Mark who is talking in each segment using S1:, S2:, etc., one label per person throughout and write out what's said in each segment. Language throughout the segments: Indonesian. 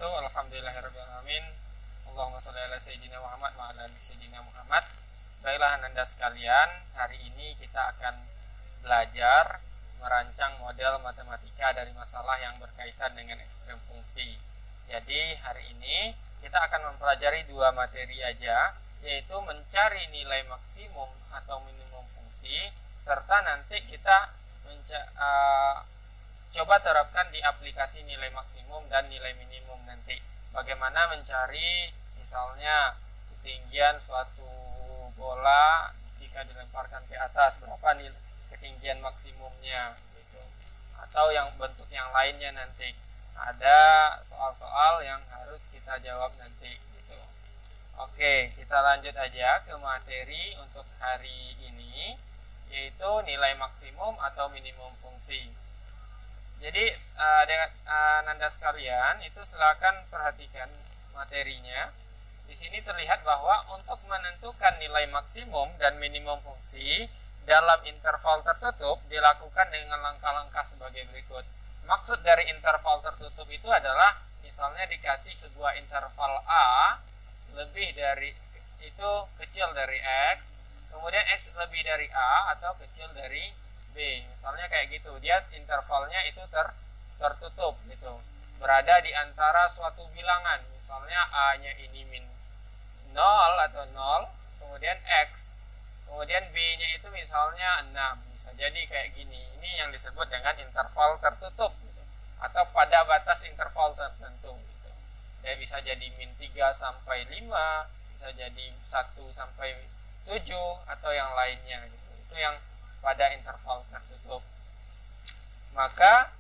S1: wabarakatuh. Alhamdulillahirrahmanirrahim. Allahumma sholli ala sayyidina Muhammad wa ala ali sayyidina Muhammad. Baiklah Anda sekalian, hari ini kita akan belajar merancang model matematika dari masalah yang berkaitan dengan ekstrem fungsi. Jadi hari ini kita akan mempelajari dua materi aja, yaitu mencari nilai maksimum atau minimum fungsi, serta nanti kita coba terapkan di aplikasi nilai maksimum dan nilai minimum nanti. Bagaimana mencari misalnya ketinggian suatu bola jika dilemparkan ke atas, berapa nilai ketinggian maksimumnya gitu. Atau yang bentuk yang lainnya nanti. Ada soal-soal yang harus kita jawab nanti gitu. Oke, kita lanjut aja ke materi untuk hari ini, yaitu nilai maksimum atau minimum fungsi. Jadi Nanda sekalian itu silakan perhatikan materinya. Di sini terlihat bahwa untuk menentukan nilai maksimum dan minimum fungsi dalam interval tertutup dilakukan dengan langkah-langkah sebagai berikut. Maksud dari interval tertutup itu adalah misalnya dikasih sebuah interval A lebih dari itu kecil dari X, kemudian X lebih dari A atau kecil dari B, misalnya kayak gitu. Dia intervalnya itu tertutup gitu, berada di antara suatu bilangan, misalnya A-nya ini min 0 atau 0, kemudian X, kemudian B-nya itu misalnya 6, bisa jadi kayak gini. Ini yang disebut dengan interval tertutup gitu, atau pada batas interval tertentu gitu. Dia bisa jadi min 3 sampai 5, bisa jadi 1 sampai 7 atau yang lainnya gitu. Itu yang pada interval tertutup. Maka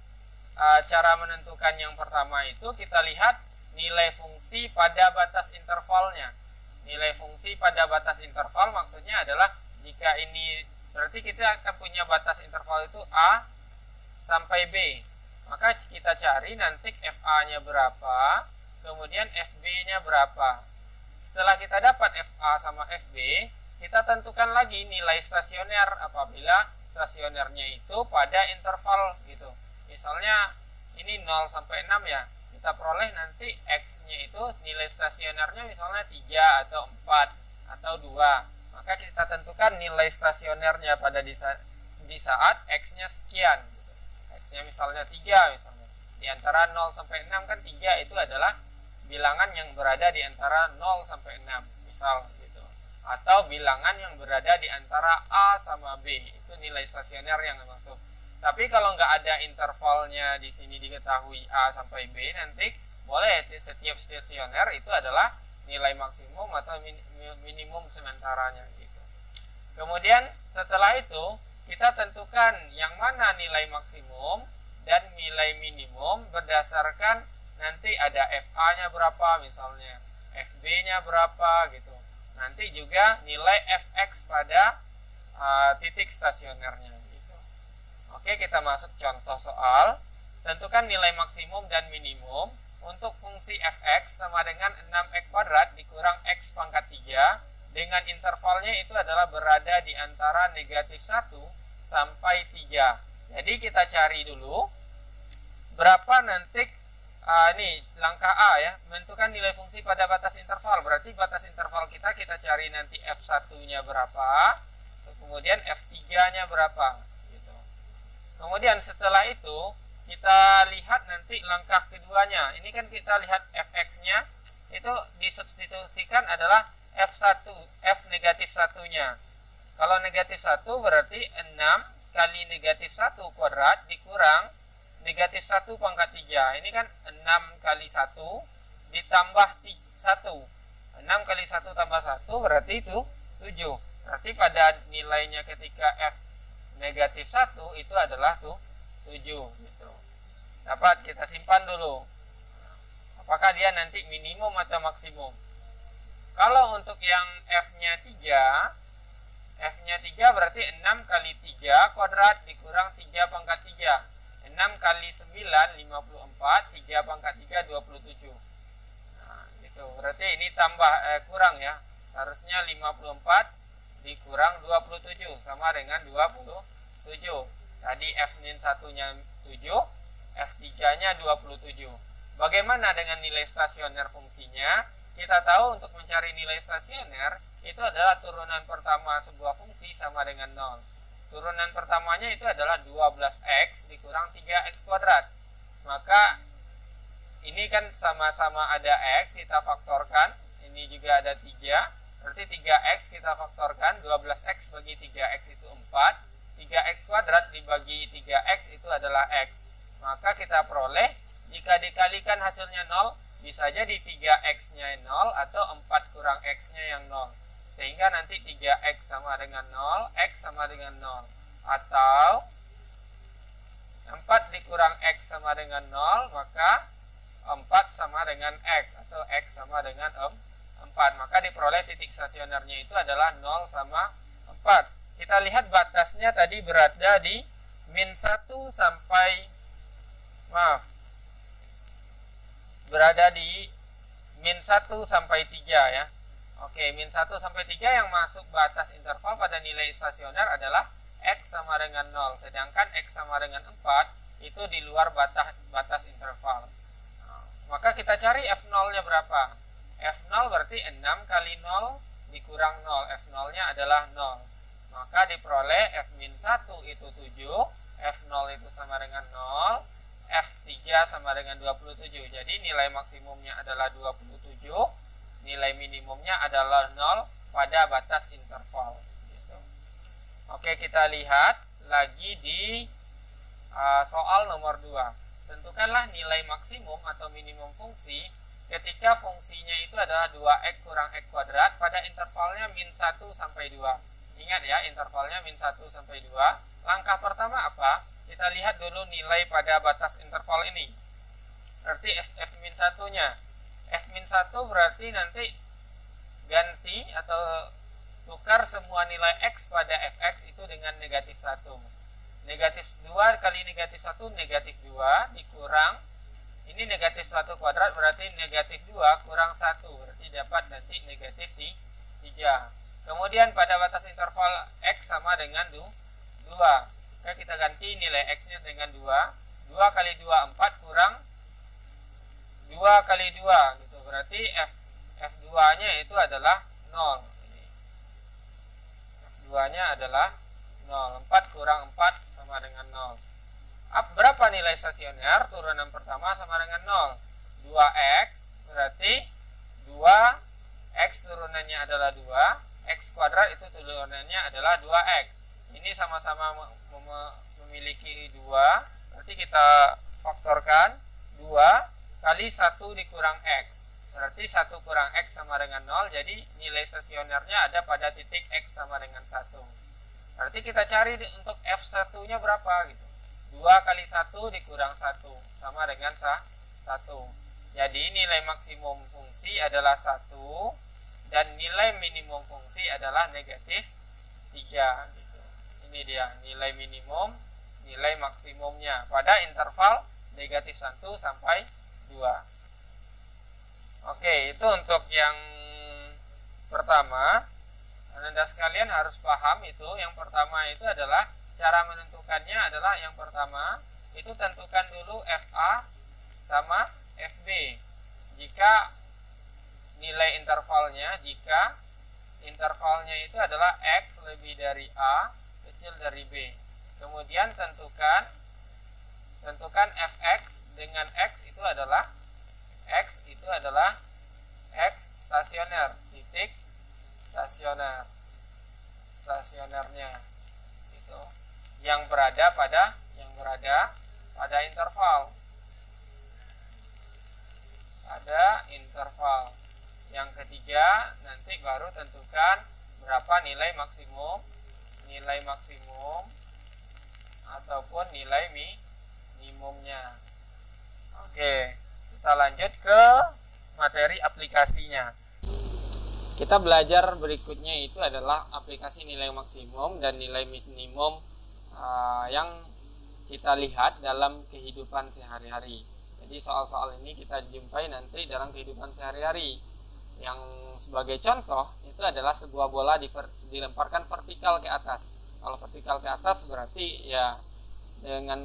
S1: cara menentukan yang pertama itu kita lihat nilai fungsi pada batas intervalnya. Nilai fungsi pada batas interval maksudnya adalah jika ini berarti kita akan punya batas interval itu A sampai B. Maka kita cari nanti FA-nya berapa, kemudian FB-nya berapa. Setelah kita dapat FA sama FB, kita tentukan lagi nilai stasioner apabila stasionernya itu pada interval gitu. Misalnya ini 0 sampai 6 ya. Kita peroleh nanti X-nya itu nilai stasionernya misalnya 3 atau 4 atau 2. Maka kita tentukan nilai stasionernya pada di saat X-nya sekian gitu. X-nya misalnya 3 misalnya. Di antara 0 sampai 6 kan 3 itu adalah bilangan yang berada di antara 0 sampai 6 misal. Atau bilangan yang berada di antara A sama B, itu nilai stasioner yang masuk. Tapi kalau nggak ada intervalnya di sini diketahui A sampai B, nanti boleh setiap stasioner itu adalah nilai maksimum atau minimum sementaranya gitu. Kemudian setelah itu kita tentukan yang mana nilai maksimum dan nilai minimum berdasarkan nanti ada FA-nya berapa misalnya, FB-nya berapa gitu. Nanti juga nilai fx pada titik stasionernya gitu. Oke, kita masuk contoh soal. Tentukan nilai maksimum dan minimum untuk fungsi fx sama dengan 6x kuadrat dikurang x pangkat 3 dengan intervalnya itu adalah berada di antara negatif 1 sampai 3. Jadi kita cari dulu berapa nanti ini langkah A ya, menentukan nilai fungsi pada batas interval. Berarti batas interval kita cari nanti F1-nya berapa, kemudian F3-nya berapa gitu. Kemudian setelah itu kita lihat nanti langkah keduanya. Ini kan kita lihat Fx-nya itu disubstitusikan adalah F1, F negatif 1-nya. Kalau negatif 1 berarti 6 kali negatif 1 kuadrat dikurang negatif 1 pangkat 3. Ini kan 6 kali 1 ditambah 1. 6 kali 1 tambah 1 berarti itu 7. Berarti pada nilainya ketika F negatif 1 itu adalah 7 gitu. Dapat kita simpan dulu. Apakah dia nanti minimum atau maksimum? Kalau untuk yang F-nya 3, F-nya 3 berarti 6 kali 3 kuadrat dikurang 3 pangkat 3. 6 kali 9, 54, 3 pangkat 3, 27. Nah, gitu. Berarti ini tambah, kurang ya. Harusnya 54 dikurang 27, sama dengan 27. Tadi F-1-nya 7, F3-nya 27. Bagaimana dengan nilai stasioner fungsinya? Kita tahu untuk mencari nilai stasioner itu adalah turunan pertama sebuah fungsi sama dengan 0. Turunan pertamanya itu adalah 12x dikurang 3x kuadrat. Maka ini kan sama-sama ada x, kita faktorkan. Ini juga ada 3, berarti 3x kita faktorkan. 12x bagi 3x itu 4. 3x kuadrat dibagi 3x itu adalah x. Maka kita peroleh, jika dikalikan hasilnya 0, bisa jadi 3x-nya 0 atau 4 kurang x-nya yang 0. Sehingga nanti 3x sama dengan 0, x sama dengan 0. Atau 4 dikurang x sama dengan 0, maka 4 sama dengan x. Atau x sama dengan 4. Maka diperoleh titik stasionernya itu adalah 0 sama 4. Kita lihat batasnya tadi berada di min 1 sampai, berada di min 1 sampai 3 ya. Oke, min 1 sampai 3 yang masuk batas interval pada nilai stasioner adalah x sama dengan 0. Sedangkan x sama dengan 4 itu di luar batas interval. Maka kita cari f0-nya berapa? F0 berarti 6 kali 0 dikurang 0. F0-nya adalah 0. Maka diperoleh f-1 itu 7, f0 itu sama dengan 0, f3 sama dengan 27. Jadi nilai maksimumnya adalah 27. Nilai minimumnya adalah 0 pada batas interval. Gitu. Oke, kita lihat lagi di soal nomor 2. Tentukanlah nilai maksimum atau minimum fungsi ketika fungsinya itu adalah 2x kurang x kuadrat pada intervalnya min 1 sampai 2. Ingat ya, intervalnya min 1 sampai 2. Langkah pertama apa? Kita lihat dulu nilai pada batas interval ini. Berarti f min 1-nya. F-1 berarti nanti ganti atau tukar semua nilai x pada fx itu dengan negatif 1. Negatif 2 kali negatif 1 negatif 2 dikurang, ini negatif 1 kuadrat berarti negatif 2 kurang 1 berarti dapat nanti negatif 3. Kemudian pada batas interval x sama dengan 2. Oke, kita ganti nilai x-nya dengan 2. 2 kali 2 4 kurang 2 kali 2 gitu. Berarti F2-nya itu adalah 0. F2-nya adalah 0. 4 kurang 4 sama dengan 0. Berapa nilai stasioner? Turunan pertama sama dengan 0. 2x berarti 2x turunannya adalah 2. X kuadrat itu turunannya adalah 2x. Ini sama-sama memiliki 2. Berarti kita faktorkan 2 kali 1 dikurang x. Berarti 1 kurang x sama dengan 0. Jadi nilai stasionernya ada pada titik x sama dengan 1. Berarti kita cari untuk f1-nya berapa gitu. 2 kali 1 dikurang 1 sama dengan 1. Jadi nilai maksimum fungsi adalah 1 dan nilai minimum fungsi adalah negatif 3 gitu. Ini dia nilai minimum, nilai maksimumnya pada interval negatif 1 sampai 2. Oke, itu untuk yang pertama. Anda sekalian harus paham itu. Yang pertama itu adalah cara menentukannya adalah yang pertama itu tentukan dulu FA sama FB. Jika nilai intervalnya, jika intervalnya itu adalah X lebih dari A kecil dari B. Kemudian tentukan Fx dengan X itu adalah X stasioner, titik stasionernya itu yang berada pada interval. Yang ketiga nanti baru tentukan berapa nilai maksimum ataupun nilai minimumnya. Oke, kita lanjut ke materi aplikasinya. Kita belajar berikutnya itu adalah aplikasi nilai maksimum dan nilai minimum yang kita lihat dalam kehidupan sehari-hari. Jadi soal-soal ini kita jumpai nanti dalam kehidupan sehari-hari. Yang sebagai contoh itu adalah sebuah bola dilemparkan vertikal ke atas. Kalau vertikal ke atas berarti ya dengan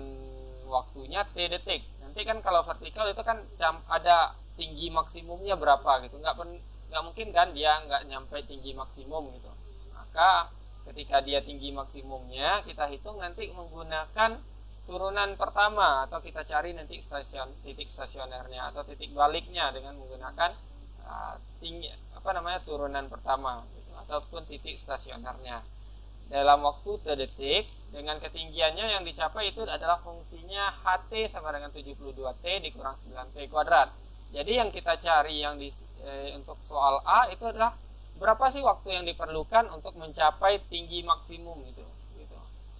S1: waktunya T detik. Nanti kan kalau vertikal itu kan ada tinggi maksimumnya berapa gitu. Nggak mungkin kan dia nggak nyampe tinggi maksimum gitu. Maka ketika dia tinggi maksimumnya, kita hitung nanti menggunakan turunan pertama, atau kita cari nanti titik stasionernya atau titik baliknya dengan menggunakan turunan pertama gitu, ataupun titik stasionernya dalam waktu detik dengan ketinggiannya yang dicapai itu adalah fungsinya HT sama dengan 72T dikurang 9T kuadrat. Jadi yang kita cari untuk soal A itu adalah berapa sih waktu yang diperlukan untuk mencapai tinggi maksimum gitu.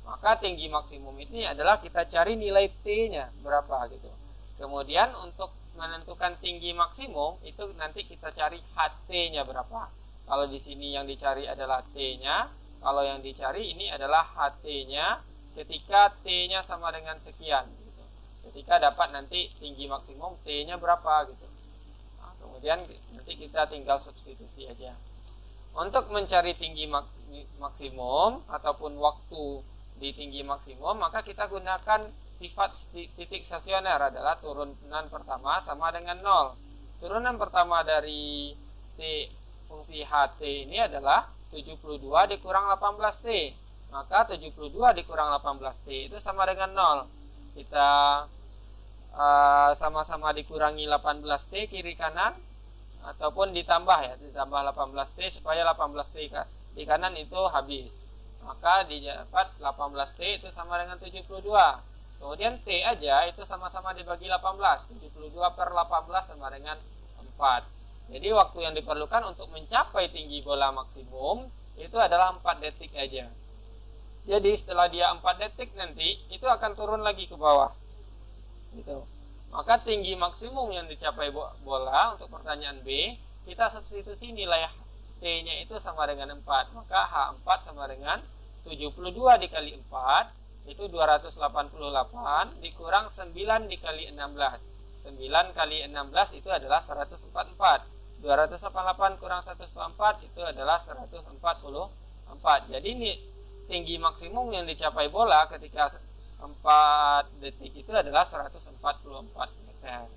S1: Maka tinggi maksimum ini adalah kita cari nilai T-nya berapa gitu. Kemudian untuk menentukan tinggi maksimum itu nanti kita cari HT-nya berapa. Kalau di sini yang dicari adalah T-nya, kalau yang dicari ini adalah HT-nya ketika T-nya sama dengan sekian gitu. Ketika dapat nanti tinggi maksimum T-nya berapa gitu. Nah, kemudian nanti kita tinggal substitusi aja. Untuk mencari tinggi maksimum ataupun waktu di tinggi maksimum, maka kita gunakan sifat titik stasioner adalah turunan pertama sama dengan 0. Turunan pertama dari T fungsi HT ini adalah 72 dikurang 18T. Maka 72 dikurang 18T itu sama dengan 0. Kita sama-sama dikurangi 18T kiri kanan, ataupun ditambah 18T supaya 18T di kanan itu habis. Maka didapat 18T itu sama dengan 72. Kemudian T aja itu sama-sama dibagi 18. 72 per 18 sama dengan 4. Jadi waktu yang diperlukan untuk mencapai tinggi bola maksimum itu adalah 4 detik aja. Jadi setelah dia 4 detik nanti itu akan turun lagi ke bawah gitu. Maka tinggi maksimum yang dicapai bola untuk pertanyaan B, kita substitusi nilai T-nya itu sama dengan 4. Maka H4 sama dengan 72 dikali 4 itu 288 dikurang 9 dikali 16. 9 kali 16 itu adalah 144. 288 kurang 144 itu adalah 144. Jadi ini tinggi maksimum yang dicapai bola ketika 4 detik itu adalah 144 meter.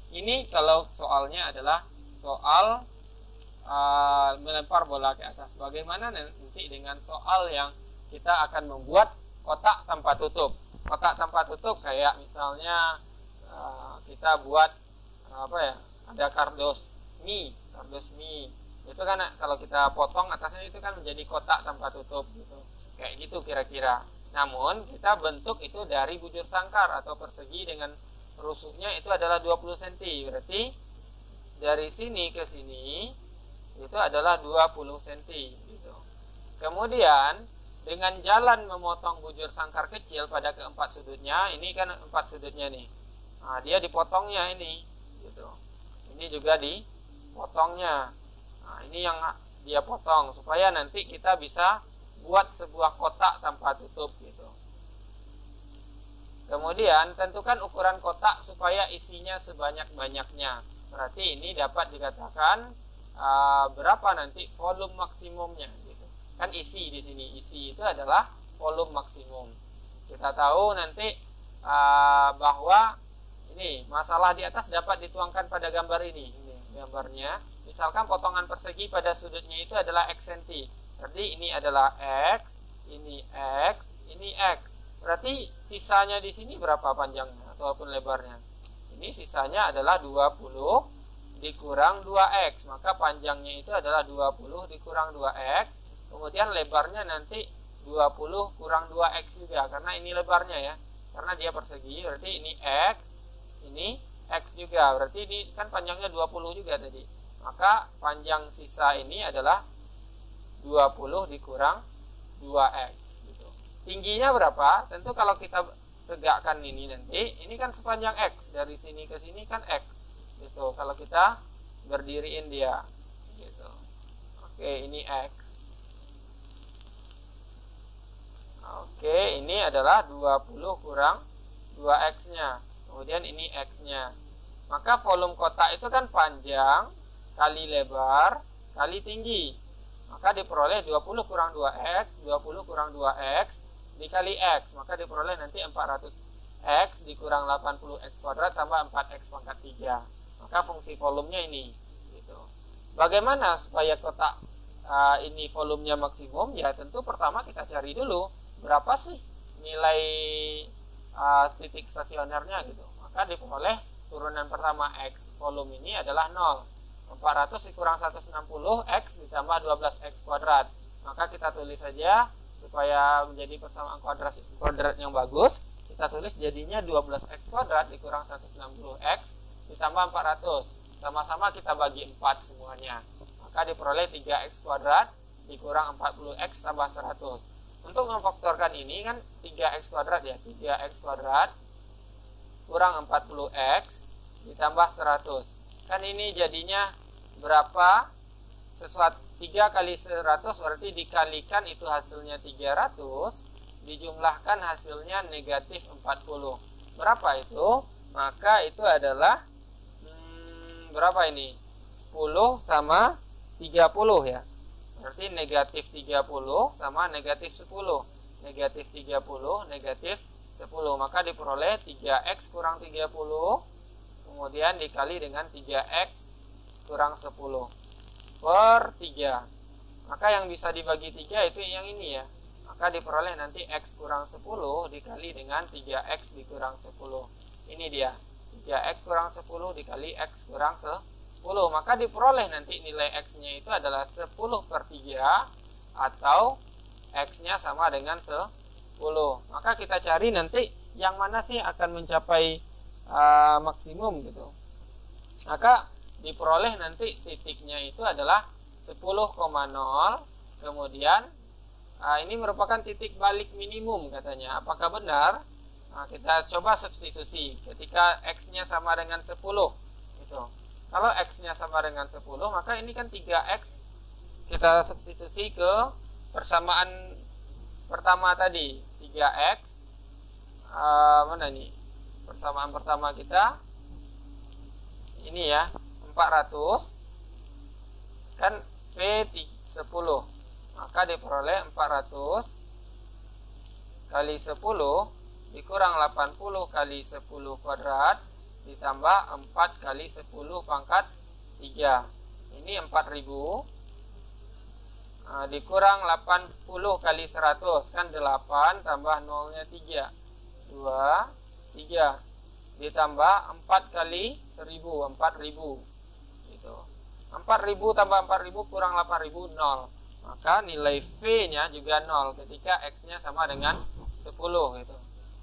S1: Ini kalau soalnya adalah soal melempar bola ke atas. Bagaimana nanti dengan soal yang kita akan membuat kotak tanpa tutup. Kotak tanpa tutup kayak misalnya kita buat ada kardus mie. Itu kan kalau kita potong atasnya itu kan menjadi kotak tanpa tutup gitu. Kayak gitu kira-kira. Namun kita bentuk itu dari bujur sangkar atau persegi dengan rusuknya itu adalah 20 cm. Berarti dari sini ke sini itu adalah 20 cm gitu. Kemudian dengan jalan memotong bujur sangkar kecil pada keempat sudutnya, ini kan 4 sudutnya nih. Nah, dia dipotongnya ini gitu. Ini juga dipotongnya. Nah, ini yang dia potong supaya nanti kita bisa buat sebuah kotak tanpa tutup gitu. Kemudian tentukan ukuran kotak supaya isinya sebanyak-banyaknya. Berarti ini dapat dikatakan berapa nanti volume maksimumnya gitu. Kan isi di sini, isi itu adalah volume maksimum. Kita tahu nanti bahwa ini masalah di atas dapat dituangkan pada gambar ini. Ini gambarnya. Misalkan potongan persegi pada sudutnya itu adalah X cm. Berarti ini adalah X, ini X, ini X. Berarti sisanya di sini berapa panjangnya ataupun lebarnya? Ini sisanya adalah 20 dikurang 2X. Maka panjangnya itu adalah 20 dikurang 2X. Kemudian lebarnya nanti 20 kurang 2X juga. Karena ini lebarnya ya. Karena dia persegi. Berarti ini X. Ini X juga. Berarti ini kan panjangnya 20 juga tadi. Maka panjang sisa ini adalah 20 dikurang 2X gitu. Tingginya berapa? Tentu kalau kita tegakkan ini nanti, ini kan sepanjang X. Dari sini ke sini kan X gitu. Kalau kita berdiriin dia gitu. Oke, ini X. Oke, ini adalah 20 kurang 2X-nya. Kemudian ini X-nya. Maka volume kotak itu kan panjang kali lebar kali tinggi. Maka diperoleh 20 kurang 2X, 20 kurang 2X dikali X. Maka diperoleh nanti 400 X dikurang 80X kuadrat tambah 4X pangkat 3. Maka fungsi volumenya ini gitu. Bagaimana supaya kotak ini volumenya maksimum? Ya tentu pertama kita cari dulu berapa sih nilai titik stasionernya gitu. Maka diperoleh turunan pertama X volume ini adalah 0. 400 dikurang 160 X ditambah 12X kuadrat. Maka kita tulis saja supaya menjadi persamaan kuadrat yang bagus. Kita tulis jadinya 12X kuadrat dikurang 160X ditambah 400. Sama-sama kita bagi 4 semuanya. Maka diperoleh 3X kuadrat dikurang 40X tambah 100. Untuk memfaktorkan ini kan 3X kuadrat ya. 3X kuadrat kurang 40X ditambah 100. Kan ini jadinya berapa? Sesuatu 3 kali 100 berarti dikalikan itu hasilnya 300, dijumlahkan hasilnya negatif 40. Berapa itu? Maka itu adalah berapa ini? 10 sama 30 ya. Berarti negatif 30 sama negatif 10. Negatif 30, negatif 10. Maka diperoleh 3X kurang 30, kemudian dikali dengan 3X kurang 10 per 3. Maka yang bisa dibagi 3 itu yang ini ya. Maka diperoleh nanti X kurang 10 dikali dengan 3X dikurang 10. Ini dia. 3X kurang 10 dikali X kurang 10. Maka diperoleh nanti nilai X-nya itu adalah 10 per 3 atau X-nya sama dengan 10. Maka kita cari nanti yang mana sih akan mencapai maksimum gitu. Maka diperoleh nanti titiknya itu adalah 10,0. Kemudian ini merupakan titik balik minimum katanya. Apakah benar? Kita coba substitusi ketika X-nya sama dengan 10 gitu. Kalau X-nya sama dengan 10, maka ini kan 3X kita substitusi ke persamaan pertama tadi. 3X mana nih? Persamaan pertama kita ini ya, 400 kan V 10. Maka diperoleh 400 kali 10 dikurang 80 kali 10 kuadrat ditambah 4 kali 10 pangkat 3. Ini 4000 dikurang 80 kali 100 kan 8 tambah 0-nya 3. 2, 3 ditambah 4 kali 1000, 4000 gitu. 4000 tambah 4000 kurang 8000, 0. Maka nilai V-nya juga 0 ketika X-nya sama dengan 10 gitu.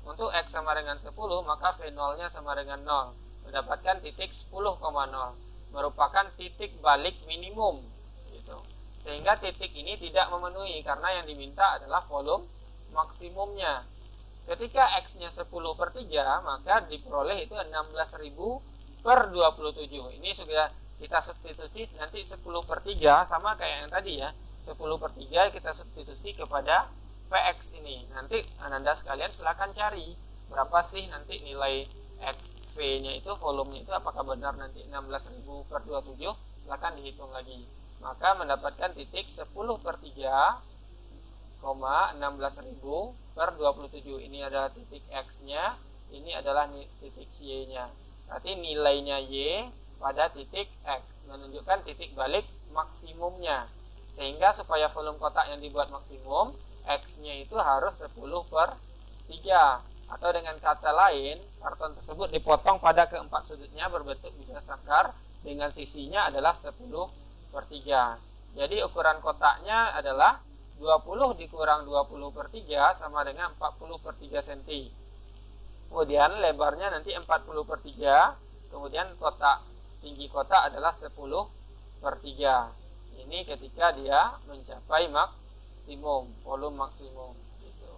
S1: Untuk X sama dengan 10, maka V0-nya sama dengan 0. Mendapatkan titik 10,0. Merupakan titik balik minimum gitu. Sehingga titik ini tidak memenuhi karena yang diminta adalah volume maksimumnya. Ketika X-nya 10 per 3, maka diperoleh itu 16.000 per 27. Ini sudah kita substitusi nanti 10 per 3 sama kayak yang tadi ya. 10 per 3 kita substitusi kepada Vx ini. Nanti Anda sekalian silahkan cari berapa sih nanti nilai XV-nya itu, volumenya itu apakah benar nanti 16.000 per 27. Silahkan dihitung lagi. Maka mendapatkan titik 10 per 3, 16.000 per 27. Ini adalah titik X-nya, ini adalah titik Y-nya. Berarti nilainya Y pada titik X menunjukkan titik balik maksimumnya. Sehingga supaya volume kotak yang dibuat maksimum, X-nya itu harus 10 per 3. Atau dengan kata lain, karton tersebut dipotong pada keempat sudutnya berbentuk bulat sangkar dengan sisinya adalah 10 per 3. Jadi ukuran kotaknya adalah 20 dikurang 20 per 3 sama dengan 40 per 3 cm. Kemudian lebarnya nanti 40 per 3. Kemudian tinggi kotak adalah 10 per 3. Ini ketika dia mencapai maksimum, volume maksimum gitu.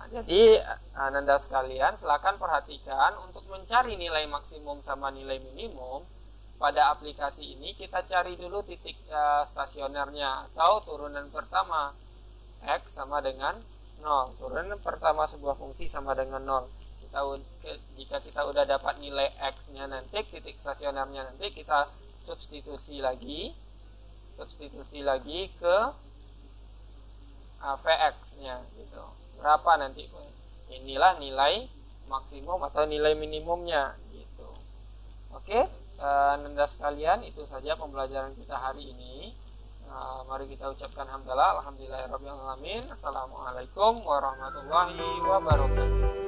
S1: Jadi Anda sekalian silakan perhatikan untuk mencari nilai maksimum sama nilai minimum. Pada aplikasi ini kita cari dulu titik stasionernya atau turunan pertama X sama dengan 0. Turunan pertama sebuah fungsi sama dengan 0. Jika kita udah dapat nilai X-nya nanti, titik stasionernya nanti, kita substitusi lagi ke Vx-nya gitu. Berapa nanti? Inilah nilai maksimum atau nilai minimumnya gitu. Oke, Nanda sekalian, itu saja pembelajaran kita hari ini. Mari kita ucapkan hamdalah, alhamdulillahirabbil alamin. Assalamualaikum warahmatullahi wabarakatuh.